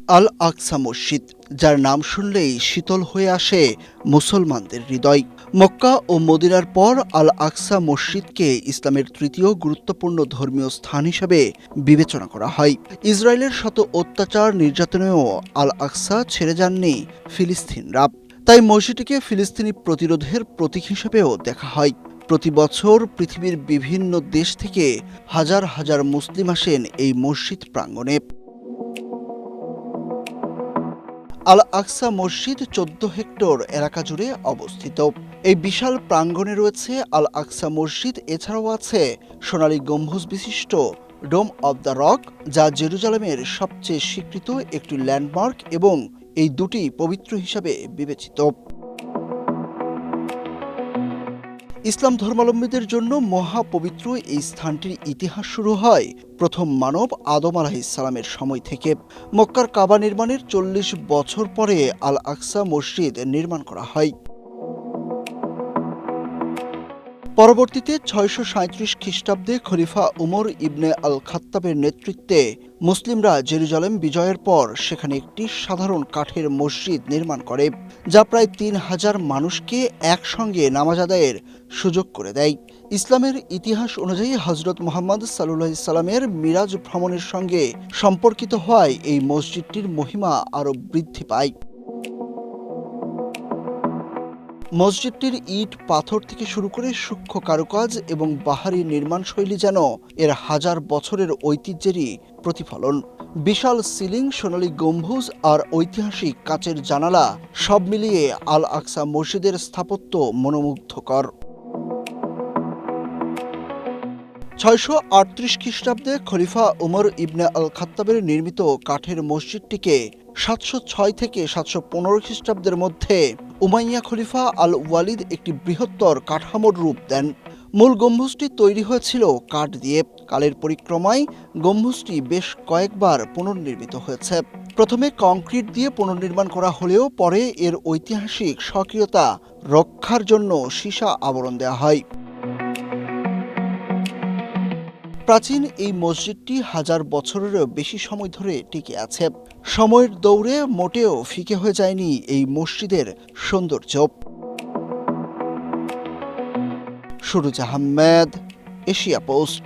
আল আকসা মসজিদ, যার নাম শুনলেই শীতল হয়ে আসে মুসলমানদের হৃদয়। মক্কা ও মদিনার পর আল আকসা মসজিদকে ইসলামের তৃতীয় গুরুত্বপূর্ণ ধর্মীয় স্থান হিসেবে বিবেচনা করা হয়। ইসরায়েলের শত অত্যাচার নির্যাতনেও আল আকসা ছেড়ে যাননি ফিলিস্তিনরা। তাই মসজিদটিকে ফিলিস্তিনি প্রতিরোধের প্রতীক হিসেবেও দেখা হয়। প্রতি বছর পৃথিবীর বিভিন্ন দেশ থেকে হাজার হাজার মুসলিম আসেন এই মসজিদ প্রাঙ্গণে। আল আকসা মসজিদ ১৪ হেক্টর এলাকা জুড়ে অবস্থিত। এই বিশাল প্রাঙ্গণে রয়েছে আল আকসা মসজিদ, এছাড়াও আছে সোনালী গম্বুজ বিশিষ্ট ডোম অব দ্য রক, যা জেরুজালেমের সবচেয়ে স্বীকৃত একটি ল্যান্ডমার্ক এবং এই দুটি পবিত্র হিসাবে বিবেচিত। ইসলাম ধর্মাবলম্বীদের জন্য মহাপবিত্র এই স্থানটির ইতিহাস শুরু হয় প্রথম মানব আদম আলাইহিসসালামের সময় থেকে। মক্কার কাবা নির্মাণের ৪০ বছর পরে আল আকসা মসজিদ নির্মাণ করা হয়। পরবর্তীতে ৬৩৭ খ্রিস্টাব্দে খলিফা উমর ইবনে আল খাত্তাবের নেতৃত্বে মুসলিমরা জেরুজালেম বিজয়ের পর সেখানে একটি সাধারণ কাঠের মসজিদ নির্মাণ করে, যা প্রায় ৩,০০০ মানুষকে একসঙ্গে নামাজ আদায়ের সুযোগ করে দেয়। ইসলামের ইতিহাস অনুযায়ী হজরত মুহাম্মদ সাল্লাল্লাহু আলাইহি সাল্লামের মিরাজ ভ্রমণের সঙ্গে সম্পর্কিত হওয়ায় এই মসজিদটির মহিমা আরও বৃদ্ধি পায়। মসজিদটির ইট পাথর থেকে শুরু করে সূক্ষ্ম কারুকাজ এবং বাহারি নির্মাণ শৈলী যেন এর হাজার বছরের ঐতিহ্যেরই প্রতিফলন। বিশাল সিলিং, সোনালী গম্বুজ আর ঐতিহাসিক কাচের জানালা, সব মিলিয়ে আল আকসা মসজিদের স্থাপত্য মনোমুগ্ধকর। ৬৩৮ খ্রিস্টাব্দে খলিফা উমর ইবনে আল খাত্তাবের নির্মিত কাঠের মসজিদটিকে ৭০৬ থেকে ৭১৫ খ্রিস্টাব্দের মধ্যে উমাইয়া খলিফা আল ওয়ালিদ একটি বৃহত্তর কাঠামোর রূপ দেন। মূল গম্বুজটি তৈরি হয়েছিল কাঠ দিয়ে। কালের পরিক্রমায় গম্বুজটি বেশ কয়েকবার পুনর্নির্মিত হয়েছে। প্রথমে কংক্রিট দিয়ে পুনর্নির্মাণ করা হলেও পরে এর ঐতিহাসিক স্বকীয়তা রক্ষার জন্য সীসা আবরণ দেওয়া হয়। প্রাচীন এই মসজিদটি হাজার বছরেরও বেশি সময় ধরে টিকে আছে। সময়ের দৌড়ে মোটেও ফিকে হয়ে যায়নি এই মসজিদের সৌন্দর্য। Suruj Ahmed, Asia post.